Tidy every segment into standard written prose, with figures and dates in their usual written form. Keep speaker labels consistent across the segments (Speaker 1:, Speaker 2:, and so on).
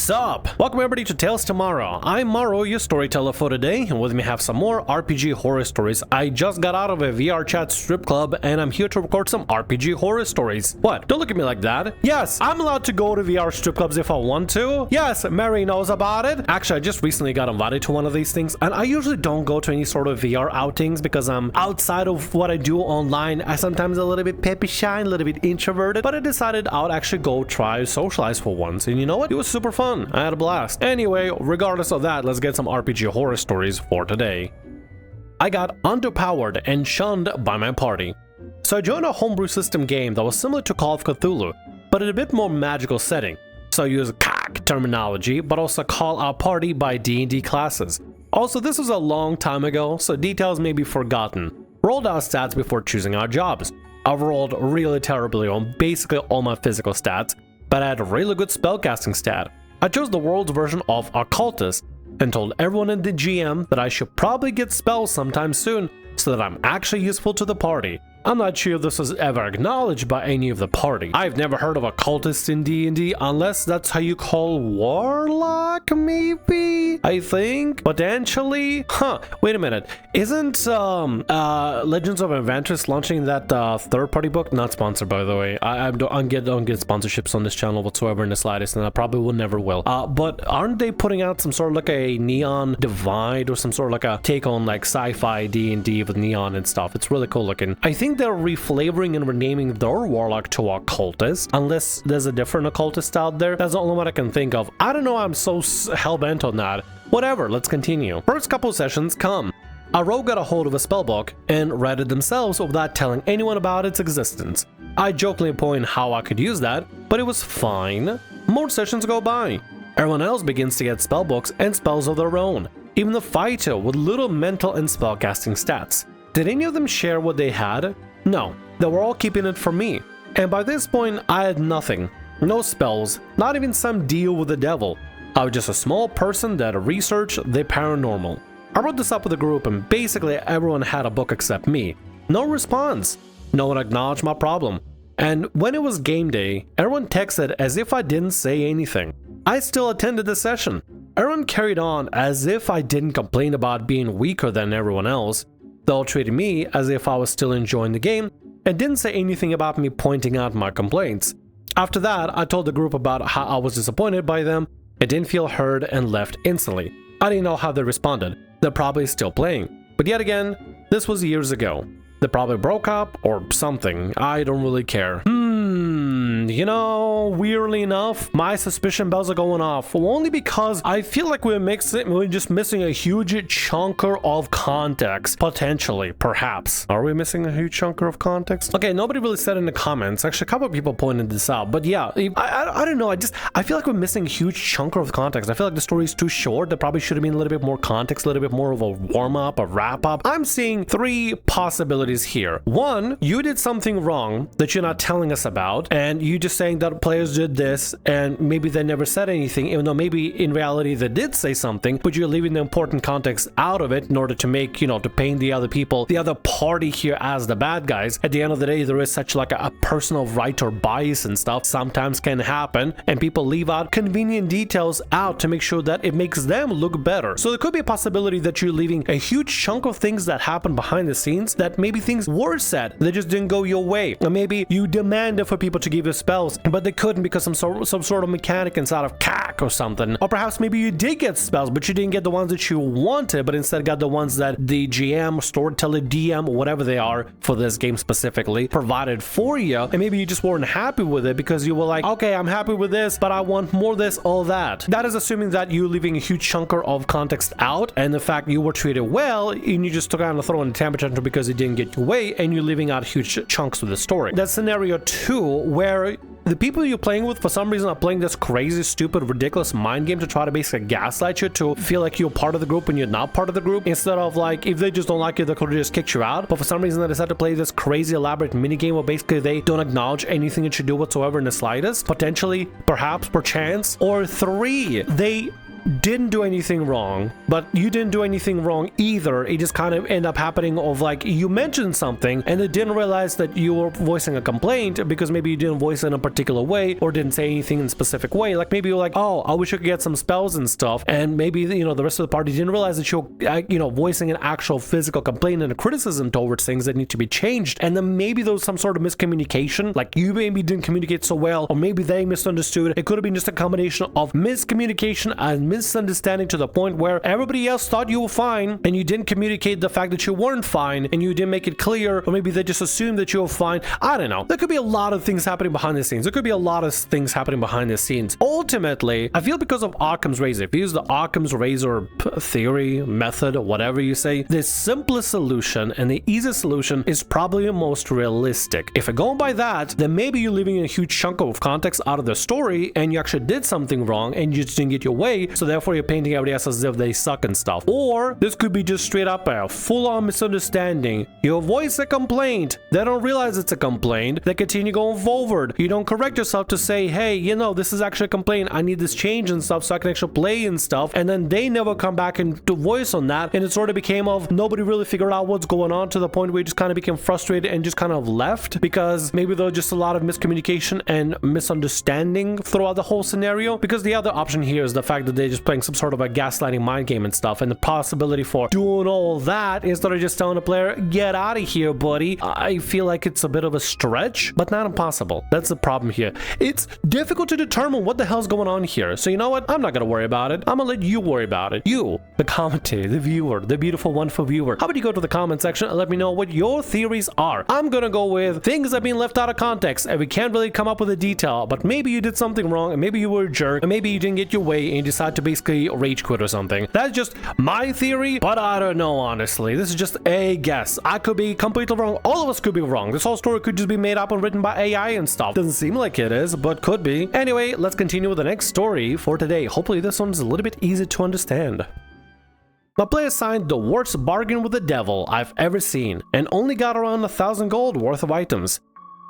Speaker 1: What's up? Welcome everybody to Tales Tomorrow. I'm Morrow, your storyteller for today, and with me have some more RPG horror stories. I just got out of a VRChat strip club, and I'm here to record some RPG horror stories. What? Don't look at me like that. Yes, I'm allowed to go to VR strip clubs if I want to. Yes, Mary knows about it. Actually, I just recently got invited to one of these things, and I usually don't go to any sort of VR outings because I'm outside of what I do online. I sometimes a little bit peppy shy, a little bit introverted, but I decided I would actually go try socialize for once, and you know what? It was super fun. I had a blast. Anyway, regardless of that, let's get some RPG horror stories for today. I got Underpowered and Shunned by my party. So I joined a homebrew system game that was similar to Call of Cthulhu, but in a bit more magical setting. So I use CAC terminology, but also call our party by D&D classes. Also, this was a long time ago, so details may be forgotten. Rolled our stats before choosing our jobs. I rolled really terribly on basically all my physical stats, but I had a really good spellcasting stat. I chose the world's version of Occultist and told everyone in the GM that I should probably get spells sometime soon so that I'm actually useful to the party. I'm not sure if this was ever acknowledged by any of the party. I've never heard of Occultist in D&D unless that's how you call Warlock, maybe? I think? Potentially? Huh, wait a minute. Isn't Legends of Adventures launching that third-party book? Not sponsored, by the way. I don't get sponsorships on this channel whatsoever in the slightest, and I probably will never will. But aren't they putting out some sort of like a Neon Divide or some sort of like a take on like sci-fi D&D with neon and stuff? It's really cool looking. I think they're reflavoring and renaming their Warlock to Occultist, unless there's a different Occultist out there. That's the only one I can think of. I don't know, I'm so hell-bent on that. Whatever, let's continue. First couple sessions come. A rogue got a hold of a spellbook and read it themselves without telling anyone about its existence. I jokingly point how I could use that, but it was fine. More sessions go by. Everyone else begins to get spellbooks and spells of their own. Even the fighter with little mental and spellcasting stats. Did any of them share what they had? No, they were all keeping it from me. And by this point, I had nothing. No spells, not even some deal with the devil. I was just a small person that researched the paranormal. I wrote this up with a group and basically everyone had a book except me. No response. No one acknowledged my problem. And when it was game day, everyone texted as if I didn't say anything. I still attended the session. Everyone carried on as if I didn't complain about being weaker than everyone else. They all treated me as if I was still enjoying the game and didn't say anything about me pointing out my complaints. After that, I told the group about how I was disappointed by them, I didn't feel heard and left instantly. I didn't know how they responded. They're probably still playing. But yet again, this was years ago. They probably broke up or something. I don't really care. You know, weirdly enough, my suspicion bells are going off. Only because I feel like we're just missing a huge chunker of context. Potentially, perhaps. Are we missing a huge chunker of context? Okay, nobody really said in the comments. Actually, a couple of people pointed this out. But yeah, I don't know. I feel like we're missing a huge chunker of context. I feel like the story is too short. There probably should have been a little bit more context, a little bit more of a warm-up, a wrap-up. I'm seeing three possibilities here. One, you did something wrong that you're not telling us about, and you just saying that players did this and maybe they never said anything, even though maybe in reality they did say something, but you're leaving the important context out of it in order to make, you know, to paint the other people, the other party here as the bad guys. At the end of the day, there is such like a personal right or bias and stuff sometimes can happen, and people leave out convenient details out to make sure that it makes them look better. So there could be a possibility that you're leaving a huge chunk of things that happen behind the scenes, that maybe things were said, they just didn't go your way. Or maybe you demanded for people to give you spells, but they couldn't because some sort of mechanic inside of CAC or something. Or perhaps maybe you did get spells, but you didn't get the ones that you wanted, but instead got the ones that the GM, storyteller, DM, whatever they are for this game specifically, provided for you. And maybe you just weren't happy with it because you were like, okay, I'm happy with this, but I want more of this, all that. That is assuming that you're leaving a huge chunker of context out, and the fact you were treated well, and you just took on a throw in the temperature because it didn't get your way, and you're leaving out huge chunks of the story. That's scenario two, where the people you're playing with for some reason are playing this crazy, stupid, ridiculous mind game to try to basically gaslight you to feel like you're part of the group when you're not part of the group. Instead of like, if they just don't like you, they could have just kicked you out. But for some reason they decide to play this crazy, elaborate mini game where basically they don't acknowledge anything that you do whatsoever in the slightest. Potentially, perhaps, perchance. Or three, they didn't do anything wrong, but you didn't do anything wrong either. It just kind of ended up happening of like you mentioned something and they didn't realize that you were voicing a complaint because maybe you didn't voice it in a particular way or didn't say anything in a specific way. Like maybe you're like, oh, I wish I could get some spells and stuff, and maybe the rest of the party didn't realize that you're voicing an actual physical complaint and a criticism towards things that need to be changed. And then maybe there was some sort of miscommunication, like you maybe didn't communicate so well, or maybe they misunderstood. It could have been just a combination of miscommunication and misunderstanding to the point where everybody else thought you were fine and you didn't communicate the fact that you weren't fine and you didn't make it clear, or maybe they just assumed that you were fine. I don't know. There could be a lot of things happening behind the scenes. There could be a lot of things happening behind the scenes. Ultimately, I feel because of Occam's razor, if you use the Occam's razor theory, method, whatever you say, the simplest solution and the easiest solution is probably the most realistic. If you're going by that, then maybe you're leaving a huge chunk of context out of the story and you actually did something wrong and you just didn't get your way, so therefore you're painting everybody else as if they suck and stuff. Or this could be just straight up a full-on misunderstanding. You voice a complaint, they don't realize it's a complaint, they continue going forward. You don't correct yourself to say, hey, this is actually a complaint, I need this change and stuff so I can actually play and stuff, and then they never come back and to voice on that, and it sort of became of nobody really figured out what's going on, to the point where you just kind of became frustrated and just kind of left because maybe there was just a lot of miscommunication and misunderstanding throughout the whole scenario. Because the other option here is the fact that they're just playing some sort of a gaslighting mind game and stuff, and the possibility for doing all that instead of just telling the player, get out of here, buddy. I feel like it's a bit of a stretch, but not impossible. That's the problem here. It's difficult to determine what the hell's going on here. So you know what? I'm not gonna worry about it. I'm gonna let you worry about it. You, the commentator, the viewer, the beautiful, wonderful viewer. How about you go to the comment section and let me know what your theories are? I'm gonna go with things that have been left out of context and we can't really come up with a detail, but maybe you did something wrong and maybe you were a jerk and maybe you didn't get your way and you decide to basically rage quit or something. That's just my theory, but I don't know, honestly. This is just a guess. I could be completely wrong. All of us could be wrong. This whole story could just be made up and written by AI and stuff. Doesn't seem like it is, but could be. Anyway, let's continue with the next story for today. Hopefully this one's a little bit easy to understand. My player signed the worst bargain with the devil I've ever seen and only got around 1,000 gold worth of items.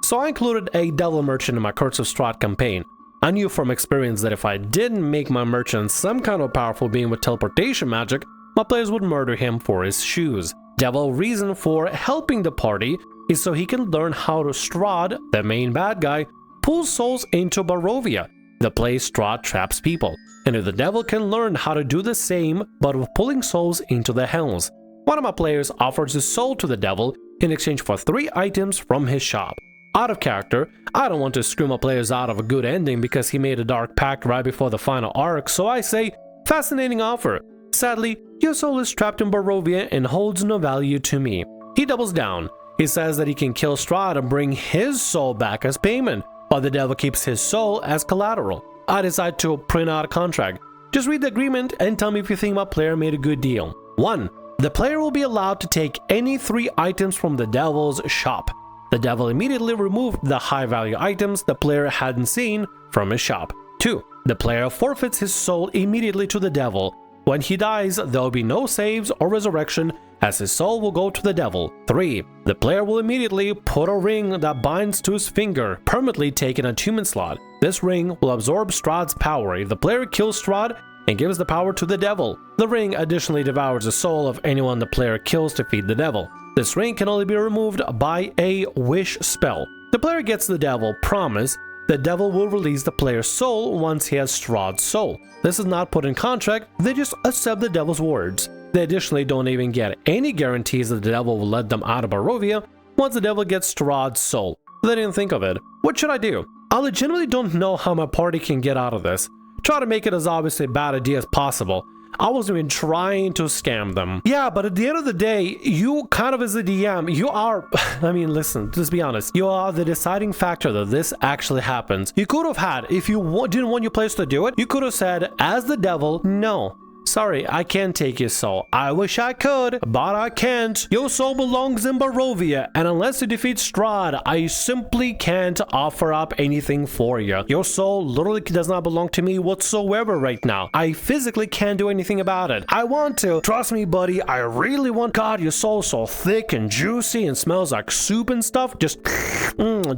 Speaker 1: So I included a devil merchant in my Curse of Strahd campaign. I knew from experience that if I didn't make my merchant some kind of powerful being with teleportation magic, my players would murder him for his shoes. Devil's reason for helping the party is so he can learn how to Strahd, the main bad guy, pull souls into Barovia, the place Strahd traps people. And if the devil can learn how to do the same, but with pulling souls into the hells. One of my players offers his soul to the devil in exchange for 3 items from his shop. Out of character, I don't want to screw my players out of a good ending because he made a dark pact right before the final arc, so I say, fascinating offer. Sadly, your soul is trapped in Barovia and holds no value to me. He doubles down. He says that he can kill Strahd and bring his soul back as payment, while the devil keeps his soul as collateral. I decide to print out a contract. Just read the agreement and tell me if you think my player made a good deal. 1. The player will be allowed to take any 3 items from the devil's shop. The devil immediately removed the high-value items the player hadn't seen from his shop. 2. The player forfeits his soul immediately to the devil. When he dies, there will be no saves or resurrection, as his soul will go to the devil. 3. The player will immediately put a ring that binds to his finger, permanently taking a attunement slot. This ring will absorb Strahd's power if the player kills Strahd and gives the power to the devil. The ring additionally devours the soul of anyone the player kills to feed the devil. This ring can only be removed by a wish spell. The player gets the devil promise. The devil will release the player's soul once he has Strahd's soul. This is not put in contract, they just accept the devil's words. They additionally don't even get any guarantees that the devil will let them out of Barovia once the devil gets Strahd's soul. They didn't think of it. What should I do? I legitimately don't know how my party can get out of this. Try to make it as obviously a bad idea as possible. I wasn't even trying to scam them. Yeah, but at the end of the day, you kind of as a DM, you are, I mean, listen, just be honest. You are the deciding factor that this actually happens. You could have had, if you didn't want your players to do it, you could have said, as the devil, no. Sorry, I can't take your soul. I wish I could, but I can't. Your soul belongs in Barovia, and unless you defeat Strahd, I simply can't offer up anything for you. Your soul literally does not belong to me whatsoever right now. I physically can't do anything about it. I want to. Trust me, buddy, I really want. God, your soul's so thick and juicy and smells like soup and stuff. Just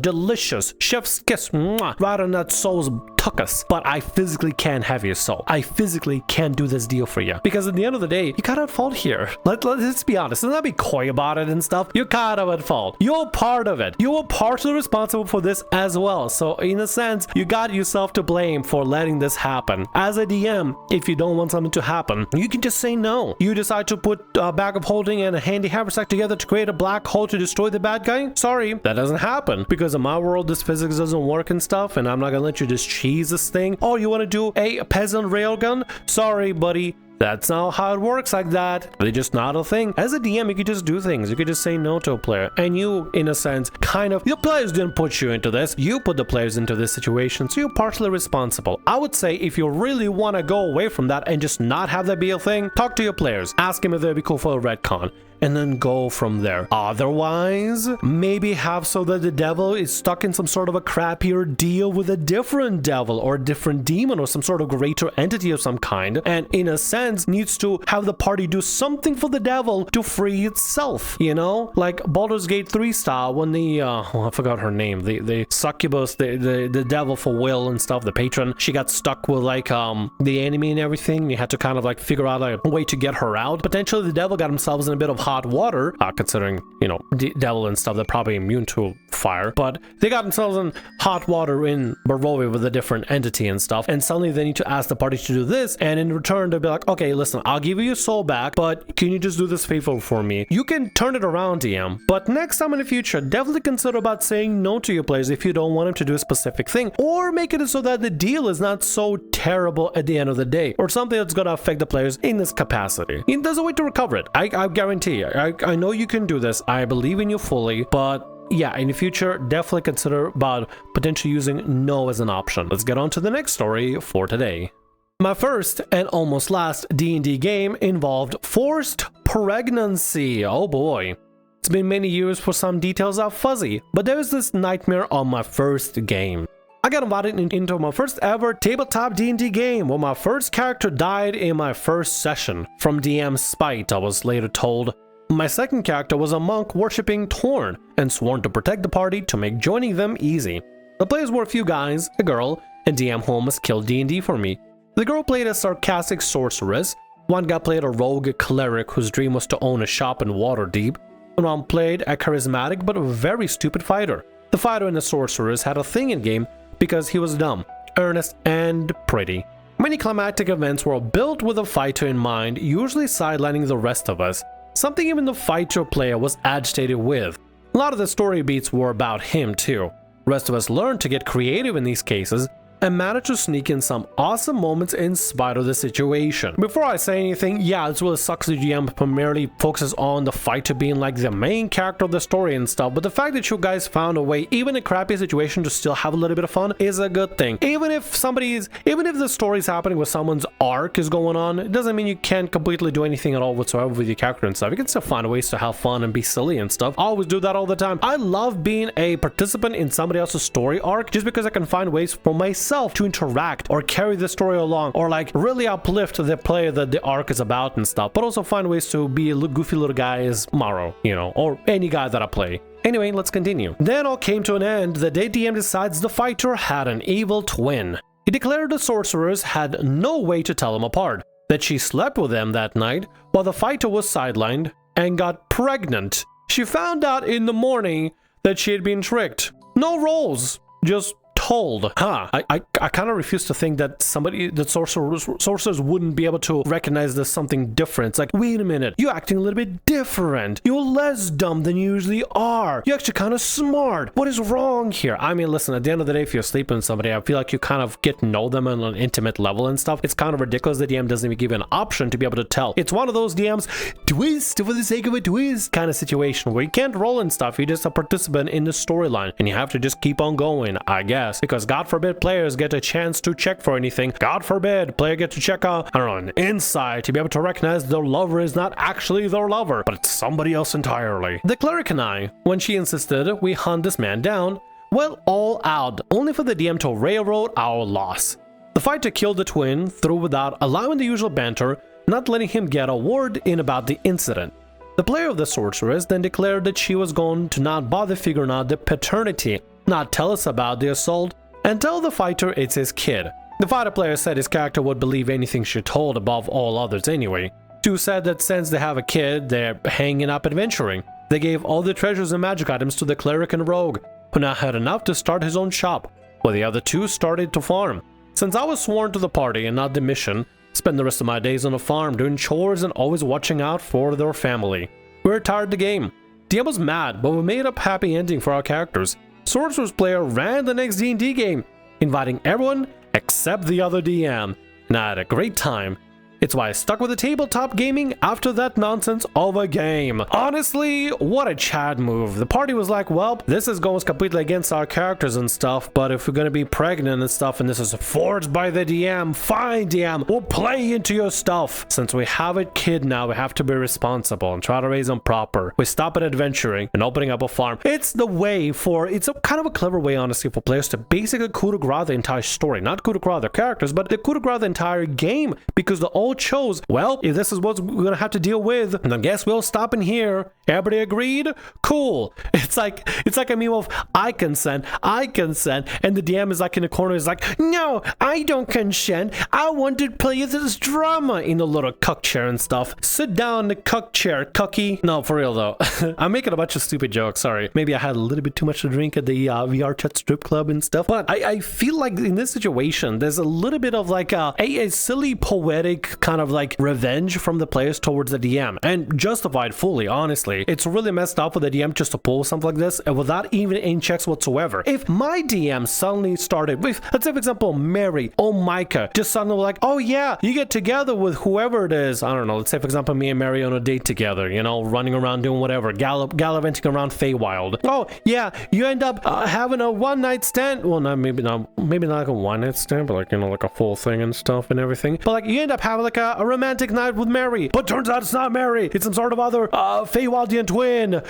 Speaker 1: delicious. Chef's kiss right on that soul's took us, but I physically can't have your soul. I physically can't do this deal for you. Because at the end of the day, you kind of at fault here. Let's be honest. Let's not be coy about it and stuff. You're kind of at fault. You're part of it. You were partially responsible for this as well. So in a sense, you got yourself to blame for letting this happen. As a DM, if you don't want something to happen, you can just say no. You decide to put a bag of holding and a handy haversack together to create a black hole to destroy the bad guy? Sorry, that doesn't happen. Because in my world, this physics doesn't work and stuff, and I'm not gonna let you just cheese this thing. Oh, you want to do a peasant railgun? Sorry, buddy. That's not how it works like that. It's just not a thing. As a DM, you could just do things. You could just say no to a player. And you, in a sense, kind of, your players didn't put you into this. You put the players into this situation, so you're partially responsible. I would say if you really want to go away from that and just not have that be a thing, talk to your players. Ask them if they'd be cool for a retcon. And then go from there. Otherwise, maybe have so that the devil is stuck in some sort of a crappier deal with a different devil or a different demon or some sort of greater entity of some kind, and in a sense needs to have the party do something for the devil to free itself, you know? Like Baldur's Gate 3 style, when the I forgot her name, the succubus, the devil for will and stuff, the patron, she got stuck with like the enemy and everything. You had to kind of like figure out a way to get her out. Potentially the devil got themselves in a bit of hot water, considering, you know, devil and stuff, they're probably immune to fire, but they got themselves in hot water in Barovia with a different entity and stuff, and suddenly they need to ask the party to do this, and in return they'll be like, okay, listen, I'll give you your soul back, but can you just do this favor for me? You can turn it around, DM, but next time in the future, definitely consider about saying no to your players if you don't want them to do a specific thing, or make it so that the deal is not so terrible at the end of the day, or something that's going to affect the players in this capacity. And there's a way to recover it. I guarantee you. I know you can do this. I believe in you fully, but yeah, in the future, definitely consider about potentially using no as an option. Let's get on to the next story for today. My first and almost last D&D game involved forced pregnancy. Oh boy. It's been many years for some details are fuzzy, but there was this nightmare on my first game. I got invited into my first ever tabletop D&D game where my first character died in my first session. From DM's spite, I was later told. My second character was a monk worshipping Torn and sworn to protect the party to make joining them easy. The players were a few guys, a girl, and DM Holmes killed D&D for me. The girl played a sarcastic sorceress, one guy played a rogue cleric whose dream was to own a shop in Waterdeep, and one played a charismatic but very stupid fighter. The fighter and the sorceress had a thing in game because he was dumb, earnest, and pretty. Many climactic events were built with a fighter in mind, usually sidelining the rest of us, something even the fighter player was agitated with. A lot of the story beats were about him too. The rest of us learned to get creative in these cases and managed to sneak in some awesome moments in spite of the situation. Before I say anything, yeah, this really sucks the GM primarily focuses on the fighter being like the main character of the story and stuff, but the fact that you guys found a way, even in a crappy situation, to still have a little bit of fun is a good thing. Even if the story is happening where someone's arc is going on, it doesn't mean you can't completely do anything at all whatsoever with your character and stuff. You can still find ways to have fun and be silly and stuff. I always do that all the time. I love being a participant in somebody else's story arc just because I can find ways for myself to interact or carry the story along or like really uplift the player that the arc is about and stuff, but also find ways to be a goofy little guy as Morrow, you know, or any guy that I play. Anyway, let's continue. Then all came to an end the day DM decides the fighter had an evil twin. He declared the sorceress had no way to tell them apart, that she slept with them that night while the fighter was sidelined and got pregnant. She found out in the morning that she had been tricked. No rolls, just told. I kind of refuse to think that sorcerers wouldn't be able to recognize there's something different. It's like, wait a minute, you're acting a little bit different. You're less dumb than you usually are. You're actually kind of smart. What is wrong here? I mean, listen, at the end of the day, if you're sleeping with somebody, I feel like you kind of get to know them on an intimate level and stuff. It's kind of ridiculous the DM doesn't even give you an option to be able to tell. It's one of those DMs, twist for the sake of a twist kind of situation where you can't roll and stuff. You're just a participant in the storyline and you have to just keep on going, I guess. Because God forbid players get a chance to check for anything. God forbid player get to check out, I don't know, an insight to be able to recognize their lover is not actually their lover, but it's somebody else entirely. The cleric and I, when she insisted we hunt this man down, well, all out, only for the DM to railroad our loss. The fighter killed the twin through without allowing the usual banter, not letting him get a word in about the incident. The player of the sorceress then declared that she was going to not bother figuring out the paternity, not tell us about the assault, and tell the fighter it's his kid. The fighter player said his character would believe anything she told above all others anyway. 2 said that since they have a kid, they're hanging up adventuring. They gave all the treasures and magic items to the cleric and rogue, who now had enough to start his own shop, while the other 2 started to farm. Since I was sworn to the party and not the mission, spend the rest of my days on the farm doing chores and always watching out for their family. We retired the game. DM was mad, but we made up happy ending for our characters. Sorcerer's player ran the next D&D game, inviting everyone except the other DM, and I had a great time. It's why I stuck with the tabletop gaming after that nonsense of a game. Honestly, what a Chad move. The party was like, well, this is going completely against our characters and stuff, but if we're gonna be pregnant and stuff and this is forced by the DM, fine DM, we'll play into your stuff. Since we have a kid now, we have to be responsible and try to raise them proper. We stop at adventuring and opening up a farm. It's the way for, it's a kind of a clever way, honestly, for players to basically coup de grace the entire story. Not coup de grace their characters, but they coup de grace the entire game, because the old chose, well, if this is what we're gonna have to deal with, then I guess we'll stop in here. Everybody agreed? Cool. It's like a meme of I consent, and the DM is like in the corner, is like, no, I don't consent. I want to play this drama in the little cuck chair and stuff. Sit down in the cuck chair, cucky. No, for real though. I'm making a bunch of stupid jokes, sorry. Maybe I had a little bit too much to drink at the VRChat strip club and stuff, but I feel like in this situation, there's a little bit of like a silly poetic kind of like revenge from the players towards the DM, and justified fully, honestly. It's really messed up for the DM just to pull something like this and without even any checks whatsoever. If my DM suddenly started with, let's say for example, Mary or Micah, just suddenly like, oh yeah, you get together with whoever it is, I don't know, let's say for example me and Mary on a date together, you know, running around doing whatever, gallivanting around Feywild. Oh yeah, you end up having a one-night stand, well maybe not like a one-night stand, but like, you know, like a full thing and stuff and everything, but like you end up having like a romantic night with Mary, but turns out it's not Mary, it's some sort of other Feywildian twin,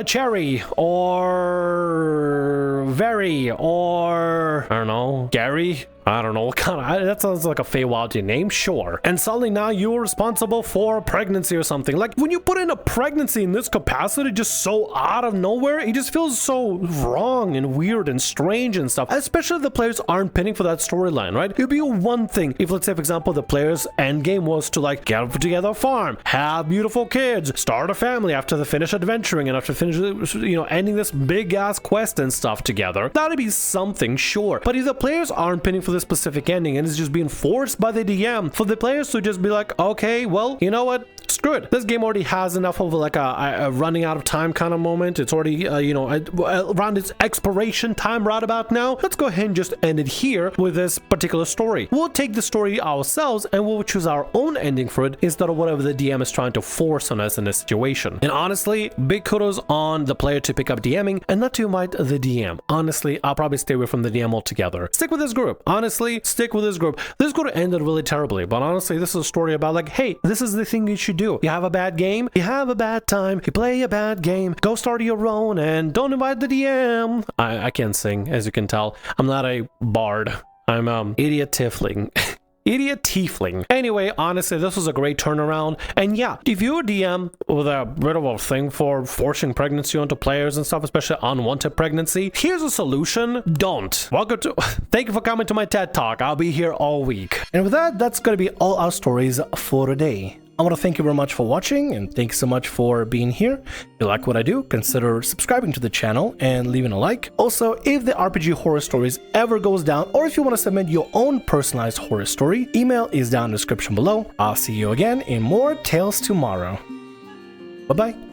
Speaker 1: Cherry, or Very, or I don't know, Gary. I don't know what kind of, that sounds like a Feywildian name, sure. And suddenly now you're responsible for pregnancy or something. Like when you put in a pregnancy in this capacity just so out of nowhere, it just feels so wrong and weird and strange and stuff. Especially if the players aren't pinning for that storyline, right? It'd be one thing if, let's say for example, the players' end game was to like get together a farm, have beautiful kids, start a family after they finish adventuring and after finish, you know, ending this big ass quest and stuff together. That'd be something, sure. But if the players aren't pinning for this specific ending and it's just being forced by the DM for the players to just be like, okay, well, you know what, screw it, this game already has enough of like a running out of time kind of moment. It's already you know, around its expiration time right about now. Let's go ahead and just end it here with this particular story. We'll take the story ourselves and we'll choose our own ending for it instead of whatever the DM is trying to force on us in this situation. And honestly, big kudos on the player to pick up DMing and not to invite the DM. Honestly, I'll probably stay away from the DM altogether. Stick with this group. Honestly, stick with this group. This could have ended really terribly, but honestly, this is a story about like, hey, this is the thing you should do. You have a bad game, you have a bad time, you play a bad game, go start your own and don't invite the DM. I can't sing, as you can tell. I'm not a bard. I'm idiot tiefling. Idiot tiefling. Anyway, honestly, this was a great turnaround. And yeah, if you're a DM with a bit of a thing for forcing pregnancy onto players and stuff, especially unwanted pregnancy, here's a solution. Don't. Welcome to... Thank you for coming to my TED Talk. I'll be here all week. And with that, that's going to be all our stories for today. I want to thank you very much for watching, and thanks so much for being here. If you like what I do, consider subscribing to the channel and leaving a like. Also, if the RPG Horror Stories ever goes down, or if you want to submit your own personalized horror story, email is down in the description below. I'll see you again in more Tales Tomorrow. Bye-bye.